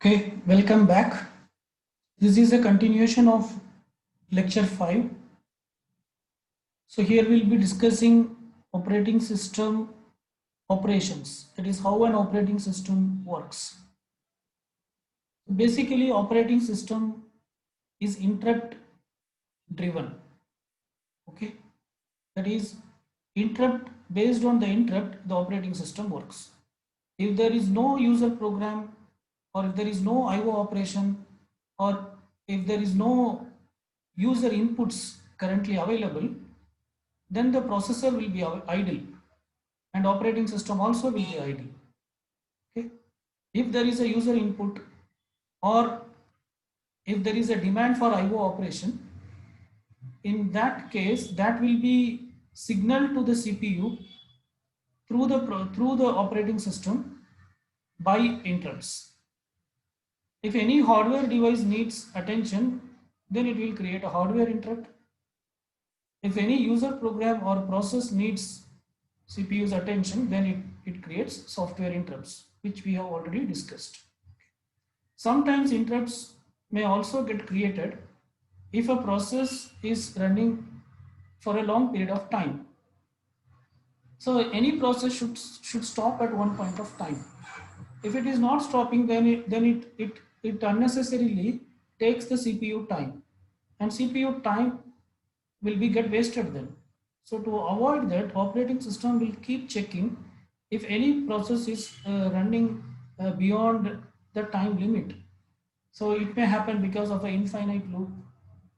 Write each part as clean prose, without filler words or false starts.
Okay, welcome back. This is a continuation of lecture 5. So here we'll be discussing operating system operations. That is how an operating system works. Basically, operating system is interrupt driven. Okay, that is interrupt based on the interrupt the operating system works. If there is no user program or if there is no IO operation or if there is no user inputs currently available, then the processor will be idle and operating system also will be idle. Okay. If there is a user input or if there is a demand for IO operation, in that case that will be signaled to the CPU through the operating system by interrupts. If any hardware device needs attention, then it will create a hardware interrupt. If any user program or process needs CPU's attention, then it creates software interrupts, which we have already discussed. Sometimes interrupts may also get created if a process is running for a long period of time. So any process should stop at one point of time. If it is not stopping, then it unnecessarily takes the CPU time, and CPU time will be get wasted then. So to avoid that, operating system will keep checking if any process is running beyond the time limit. So it may happen because of an infinite loop,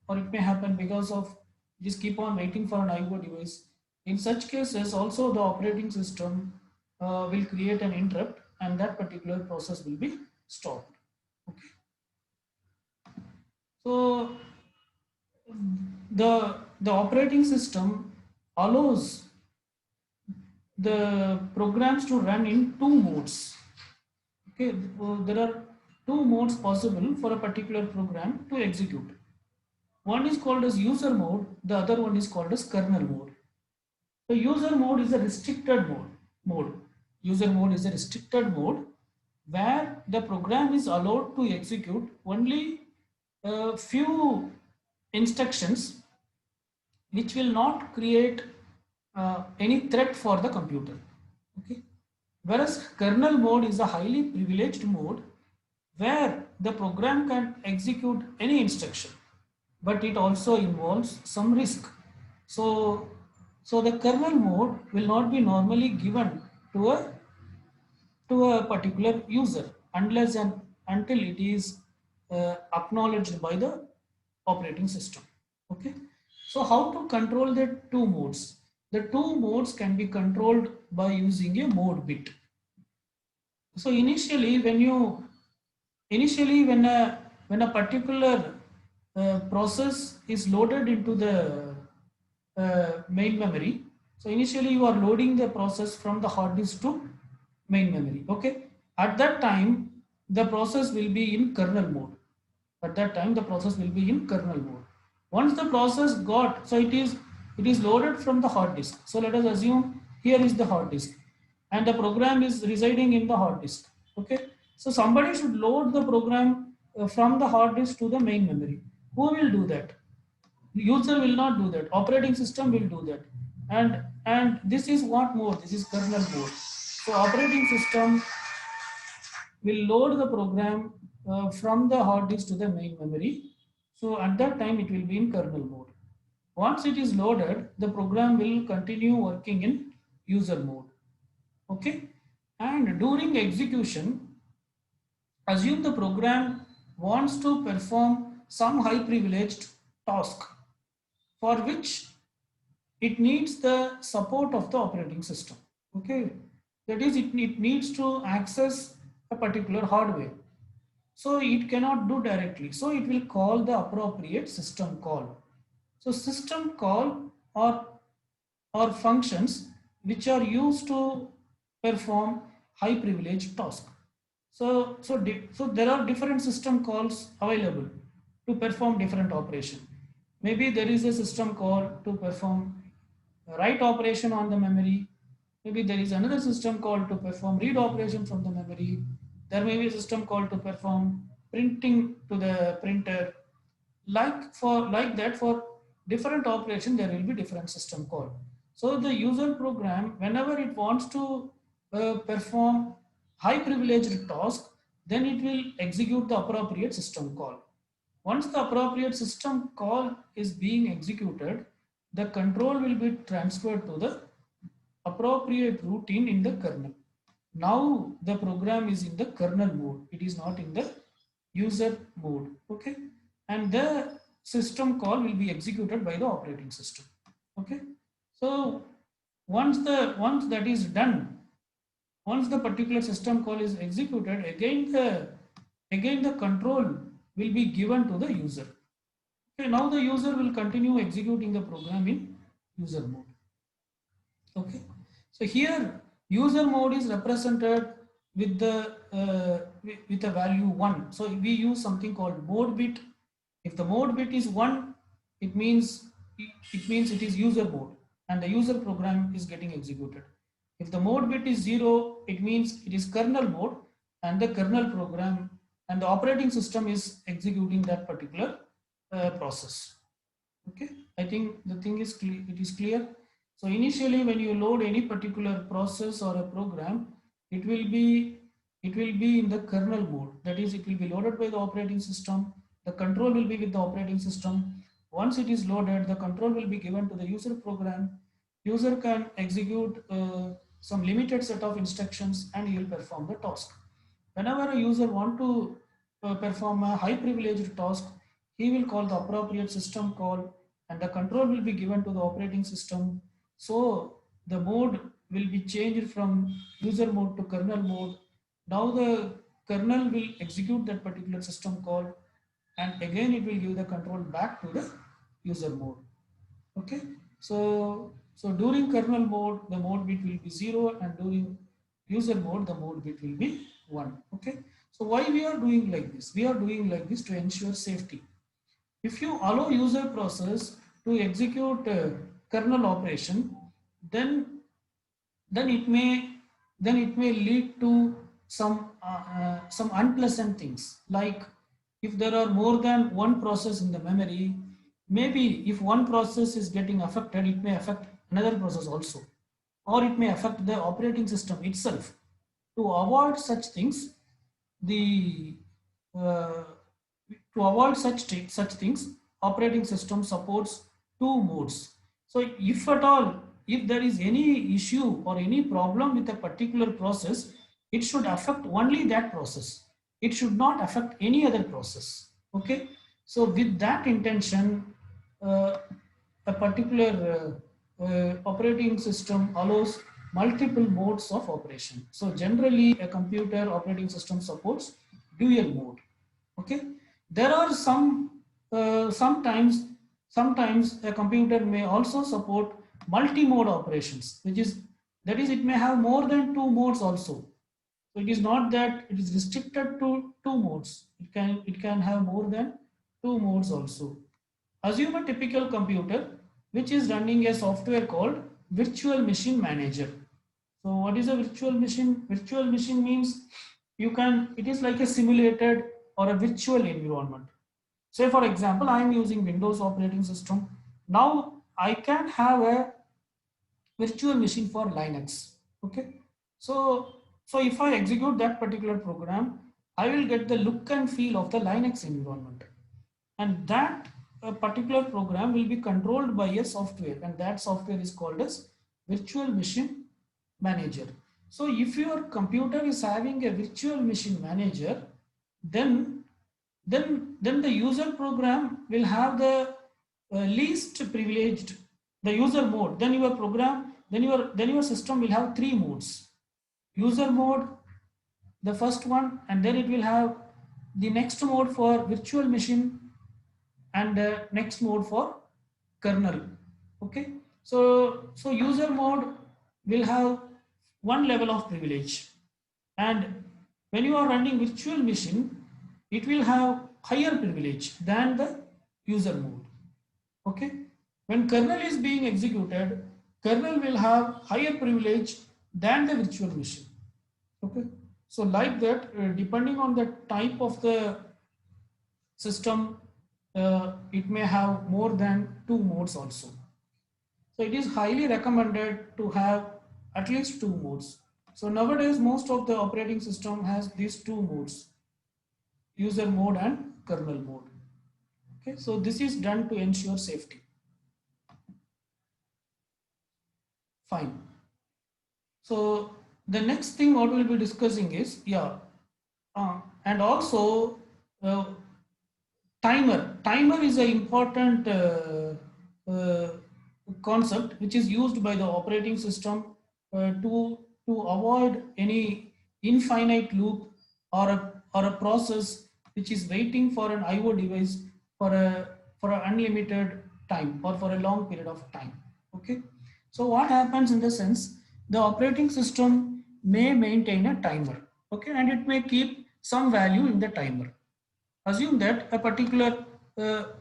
or it may happen because of just keep on waiting for an IO device. In such cases, also the operating system will create an interrupt, and that particular process will be stopped. Okay. So the operating system allows the programs to run in two modes. Okay, there are two modes possible for a particular program to execute. One is called as user mode, the other one is called as kernel mode. The user mode is a restricted mode. User mode is a restricted mode where the program is allowed to execute only a few instructions which will not create any threat for the computer. Okay. Whereas kernel mode is a highly privileged mode where the program can execute any instruction, but it also involves some risk. So the kernel mode will not be normally given to a particular user unless and until it is acknowledged by the operating system. Okay. So how to control the two modes? The two modes can be controlled by using a mode bit. So initially when a particular process is loaded into the main memory, so initially you are loading the process from the hard disk to main memory. Okay, at that time the process will be in kernel mode. At that time the process will be in kernel mode. Once the process got, so it is loaded from the hard disk. So let us assume here is the hard disk and the program is residing in the hard disk. Okay, so somebody should load the program from the hard disk to the main memory. Who will do that? User will not do that, operating system will do that. And this is what mode? This is kernel mode. So operating system will load the program from the hard disk to the main memory. So at that time it will be in kernel mode. Once it is loaded, the program will continue working in user mode. Okay, and during execution, assume the program wants to perform some high privileged task for which it needs the support of the operating system. Okay, that is, it needs to access a particular hardware. So it cannot do directly. So it will call the appropriate system call. So system call or functions which are used to perform high privilege task. So there are different system calls available to perform different operation. Maybe there is a system call to perform write operation on the memory. Maybe there is another system call to perform read operation from the memory. There may be a system call to perform printing to the printer. Like that, for different operation, there will be different system call. So the user program, whenever it wants to perform high privileged task, then it will execute the appropriate system call. Once the appropriate system call is being executed, the control will be transferred to the appropriate routine in the kernel. Now the program is in the kernel mode. It is not in the user mode. Okay. And the system call will be executed by the operating system. Okay. So once that is done, once the particular system call is executed, again the control will be given to the user. Okay, now the user will continue executing the program in user mode. Okay, so here user mode is represented with the with a value 1. So we use something called mode bit. If the mode bit is 1, it means it is user mode and the user program is getting executed. If the mode bit is 0, it means it is kernel mode and the kernel program and the operating system is executing that particular process. Okay, I think the thing is clear. It is clear. So initially, when you load any particular process or a program, it will be in the kernel mode. That is, it will be loaded by the operating system. The control will be with the operating system. Once it is loaded, the control will be given to the user program. User can execute some limited set of instructions and he will perform the task. Whenever a user want to perform a high privileged task, he will call the appropriate system call and the control will be given to the operating system. So the mode will be changed from user mode to kernel mode. Now the kernel will execute that particular system call and again it will give the control back to the user mode. Okay, so during kernel mode the mode bit will be 0 and during user mode the mode bit will be 1. Okay, so why we are doing like this? We are doing like this to ensure safety. If you allow user process to execute kernel operation, then it may lead to some unpleasant things. Like if there are more than one process in the memory, maybe if one process is getting affected, it may affect another process also, or it may affect the operating system itself. To avoid such things, the to avoid such things, operating system supports two modes. So if at all, if there is any issue or any problem with a particular process, it should affect only that process. It should not affect any other process. Okay. So with that intention, a particular operating system allows multiple modes of operation. So generally a computer operating system supports dual mode. Okay, there are sometimes a computer may also support multi-mode operations, that is it may have more than two modes also. So it is not that it is restricted to two modes. It can have more than two modes also. Assume a typical computer which is running a software called Virtual Machine Manager. So what is a virtual machine? Virtual machine means it is like a simulated or a virtual environment. Say for example, I am using Windows operating system. Now I can have a virtual machine for Linux. Okay. So if I execute that particular program, I will get the look and feel of the Linux environment. And that particular program will be controlled by a software, and that software is called as Virtual Machine Manager. So if your computer is having a Virtual Machine Manager, then the user program will have the least privileged, the user mode. Then your program, then your system will have three modes: user mode, the first one, and then it will have the next mode for virtual machine and next mode for kernel. Okay, so user mode will have one level of privilege, and when you are running virtual machine, it will have higher privilege than the user mode. Okay, when kernel is being executed, kernel will have higher privilege than the virtual machine. Okay, So like that, depending on the type of the system, it may have more than 2 modes also. So it is highly recommended to have at least 2 modes. So nowadays, most of the operating system has these 2 modes, user mode and kernel mode. Okay, so this is done to ensure safety. Fine. So the next thing what we'll be discussing is, and also uh, timer. Timer is an important concept which is used by the operating system to avoid any infinite loop or a process which is waiting for an IO device for a for an unlimited time or for a long period of time. Okay. So what happens in the sense, the operating system may maintain a timer, okay, and it may keep some value in the timer. Assume that a particular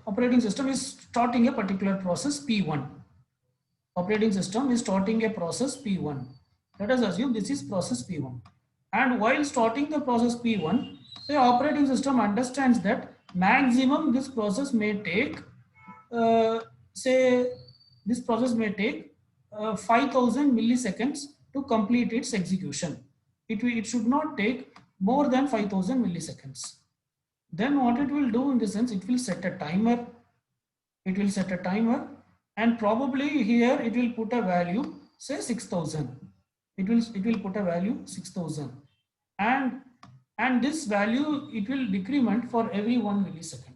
operating system is starting a particular process P1. Operating system is starting a process P1. Let us assume this is process P1. And while starting the process P1, the operating system understands that maximum this process may take, say, this process may take 5000 milliseconds to complete its execution. It should not take more than 5000 milliseconds. Then what it will do in the sense, it will set a timer. It will set a timer, and probably here it will put a value, say 6000. It will put a value 6000, and this value it will decrement for every 1 millisecond.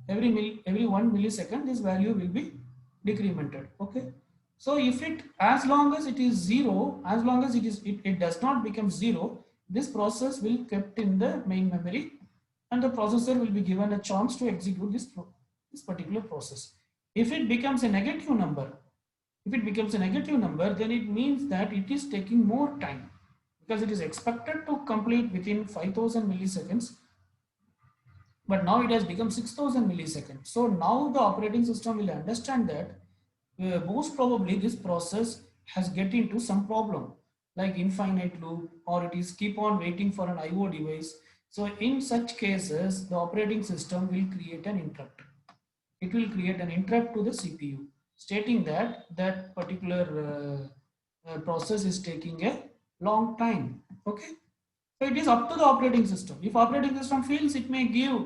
Every 1 millisecond this value will be decremented. Okay, so if it, as long as it is zero, as long as it does not become zero, this process will kept in the main memory, and the processor will be given a chance to execute this particular process. If it becomes a negative number, then it means that it is taking more time, because it is expected to complete within 5000 milliseconds, but now it has become 6000 milliseconds. So now the operating system will understand that most probably this process has get into some problem, like infinite loop, or it is keep on waiting for an IO device. So in such cases, the operating system will create an interrupt. It will create an interrupt to the CPU, stating that that particular process is taking a long time. Okay, so it is up to the operating system. If operating system feels it may give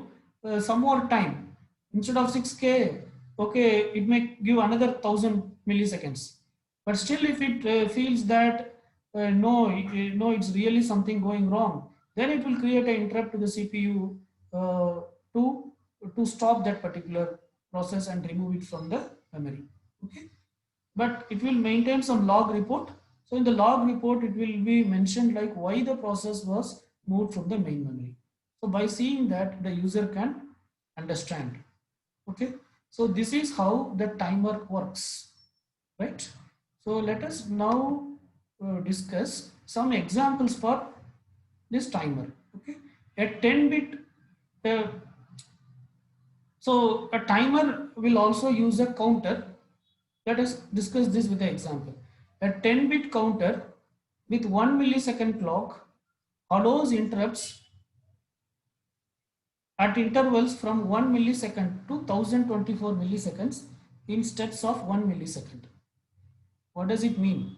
some more time, instead of 6K, okay, it may give another 1000 milliseconds. But still, if it feels that no, it's really something going wrong, then it will create an interrupt to the CPU uh, to stop that particular process and remove it from the memory. Okay, but it will maintain some log report. So in the log report, it will be mentioned like why the process was moved from the main memory. So by seeing that, the user can understand. Okay, so this is how the timer works, right? So let us now discuss some examples for this timer. Okay, a 10-bit uh, so a timer will also use a counter. Let us discuss this with an example. A 10-bit counter with 1 millisecond clock allows interrupts at intervals from 1 millisecond to 1024 milliseconds in steps of 1 millisecond. What does it mean?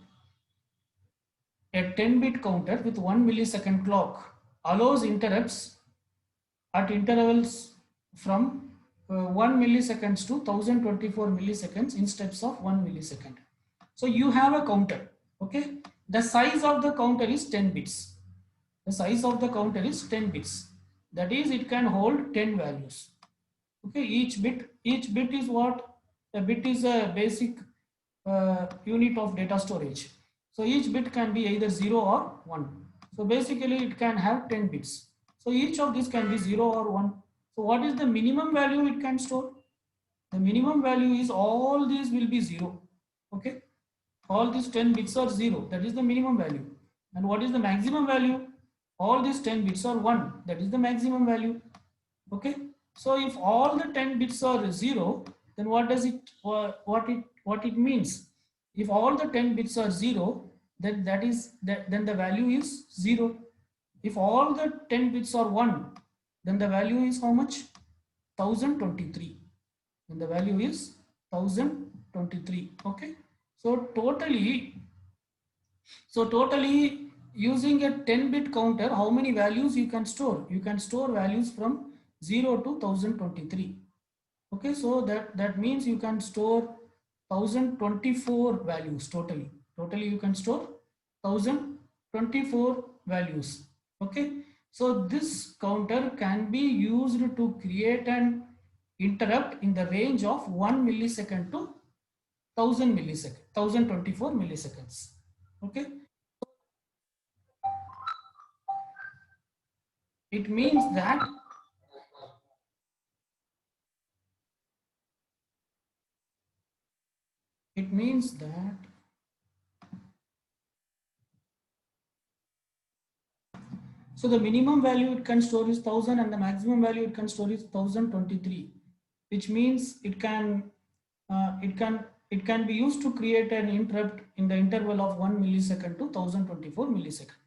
A 10-bit counter with 1 millisecond clock allows interrupts at intervals from 1 milliseconds to 1024 milliseconds in steps of 1 millisecond. So you have a counter, okay? The size of the counter is 10 bits. The size of the counter is 10 bits. That is, it can hold 10 values. Okay, each bit is what? A bit is a basic unit of data storage. So each bit can be either 0 or 1. So basically it can have 10 bits. So each of these can be 0 or 1. So what is the minimum value it can store? The minimum value is all these will be 0. Okay, all these 10 bits are 0. That is the minimum value. And what is the maximum value? All these 10 bits are 1. That is the maximum value. Okay, so if all the 10 bits are 0, then what it means? If all the 10 bits are 0, then then the value is 0. If all the 10 bits are 1, then the value is how much? 1023. Then the value is 1023. Okay. So totally using a 10-bit counter, how many values you can store? You can store values from 0 to 1023. Okay, so that means you can store 1024 values totally. Totally you can store 1024 values. Okay, so this counter can be used to create an interrupt in the range of 1 millisecond to 1000 millisecond, 1024 milliseconds. Okay, it means that it means that so the minimum value it can store is 1000 and the maximum value it can store is 1023, which means it can be used to create an interrupt in the interval of 1 millisecond to 1024 millisecond.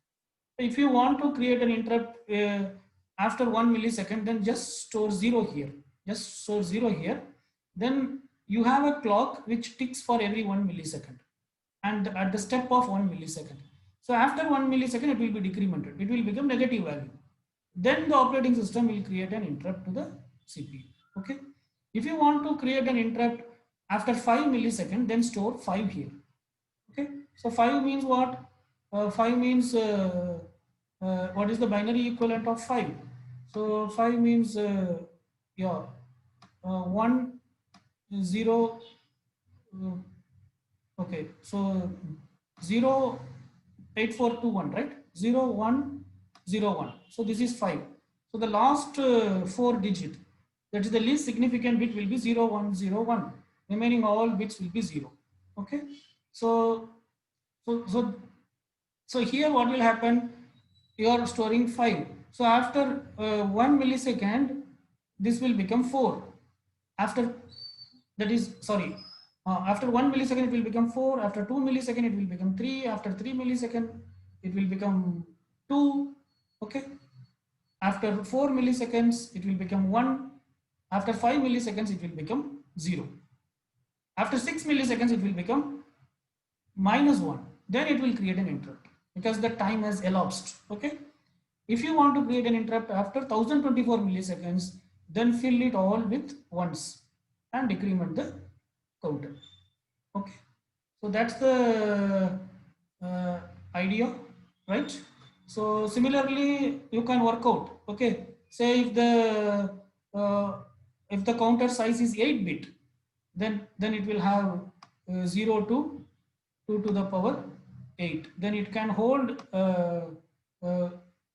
If you want to create an interrupt after 1 millisecond, then just store 0 here. Just store 0 here. Then you have a clock which ticks for every 1 millisecond and at the step of 1 millisecond. So after 1 millisecond, it will be decremented. It will become negative value. Then the operating system will create an interrupt to the CPU. Okay. If you want to create an interrupt after 5 milliseconds, then store 5 here. Okay. So 5 means what? 5 means what is the binary equivalent of 5? So 5 means yeah, 1 0 okay, so 0 8421, right? 0 1 0 1. So this is 5. So the last 4 digit, that is the least significant bit, will be 0 1 0 1. Remaining all bits will be 0. Okay. So so so so here what will happen? You are storing 5. So after 1 millisecond, this will become 4. After that is sorry after 1 millisecond it will become 4, after 2 millisecond it will become 3, after 3 millisecond it will become 2. Okay, after 4 milliseconds it will become 1, after 5 milliseconds it will become 0, after 6 milliseconds it will become -1. Then it will create an interrupt because the time has elapsed. Okay, if you want to create an interrupt after 1024 milliseconds, then fill it all with ones and decrement the counter. Okay, so that's the idea, right? So similarly, you can work out. Okay, say uh, if the counter size is 8-bit, then it will have 0 to 2 to the power 8. Then it can hold. Uh,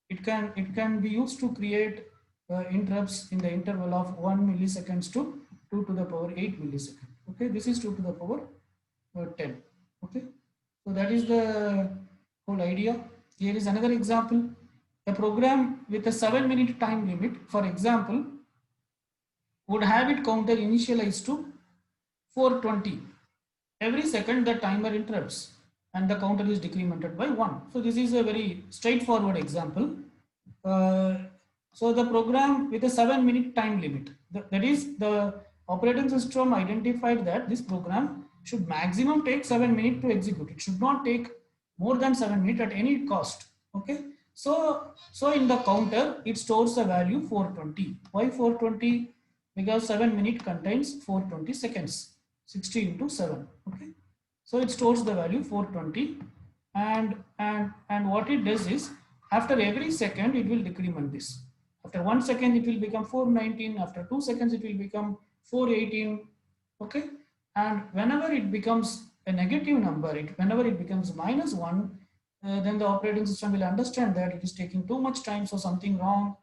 it can be used to create interrupts in the interval of 1 milliseconds to 2 to the power 8 millisecond. Okay, this is 2 to the power 10. Okay, so that is the whole idea. Here is another example. A program with a 7-minute time limit, for example, would have it counter initialized to 420. Every second the timer interrupts and the counter is decremented by 1. So this is a very straightforward example. Uh, so the program with a 7-minute time limit, that is the operating system identified that this program should maximum take 7 minutes to execute. It should not take more than 7 minutes at any cost. Okay. So in the counter, it stores a value 420. Why 420? Because 7 minute contains 420 seconds, 60 into 7. Okay. So it stores the value 420, and what it does is after every second it will decrement this. After 1 second it will become 419. After 2 seconds it will become 418. Okay, and whenever it becomes a negative number, whenever it becomes -1, then the operating system will understand that it is taking too much time, so something wrong,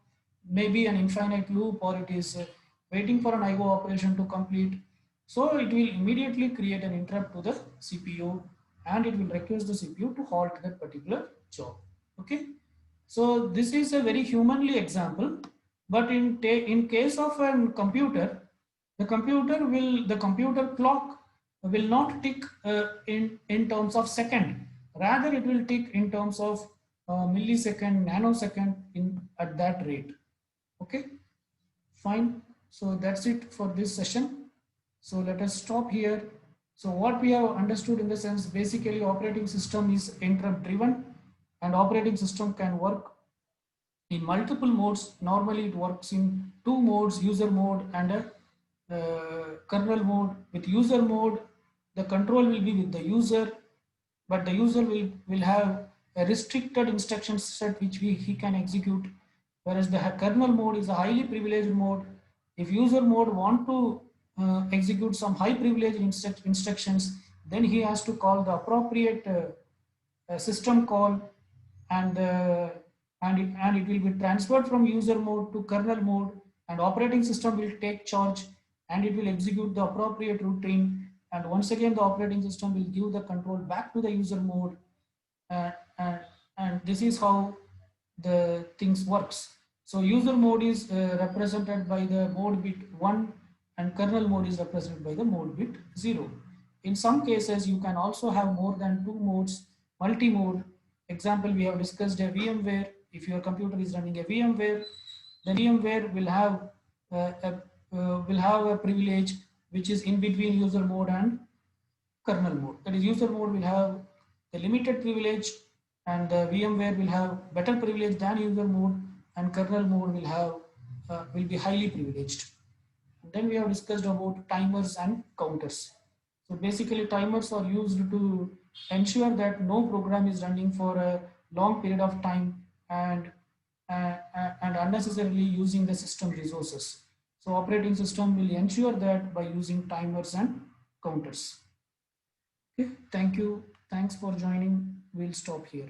maybe an infinite loop, or it is waiting for an IO operation to complete. So it will immediately create an interrupt to the CPU, and it will request the CPU to halt that particular job. Okay. So this is a very humanly example, but in case of a computer, the computer clock will not tick in terms of second. Rather, it will tick in terms of millisecond, nanosecond in at that rate. Okay, fine. So that's it for this session. So let us stop here. So what we have understood in the sense, basically operating system is interrupt driven, and operating system can work in multiple modes. Normally it works in two modes, user mode and a kernel mode. With user mode, the control will be with the user, but the user will have a restricted instruction set which he can execute, whereas the kernel mode is a highly privileged mode. If user mode want to execute some high privileged instructions, then he has to call the appropriate system call, and it will be transferred from user mode to kernel mode, and operating system will take charge and it will execute the appropriate routine, and once again the operating system will give the control back to the user mode, uh, and, and this is how the things works. So user mode is represented by the mode bit 1, and kernel mode is represented by the mode bit 0. In some cases you can also have more than two modes, multi-mode. Example, we have discussed a VMware. If your computer is running a VMware, then VMware will have a privilege which is in between user mode and kernel mode. That is, user mode will have the limited privilege, and the VMware will have better privilege than user mode, and kernel mode will be highly privileged. And then we have discussed about timers and counters. So basically, timers are used to ensure that no program is running for a long period of time, and unnecessarily using the system resources. So operating system will ensure that by using timers and counters. Okay, thank you. Thanks for joining. We'll stop here.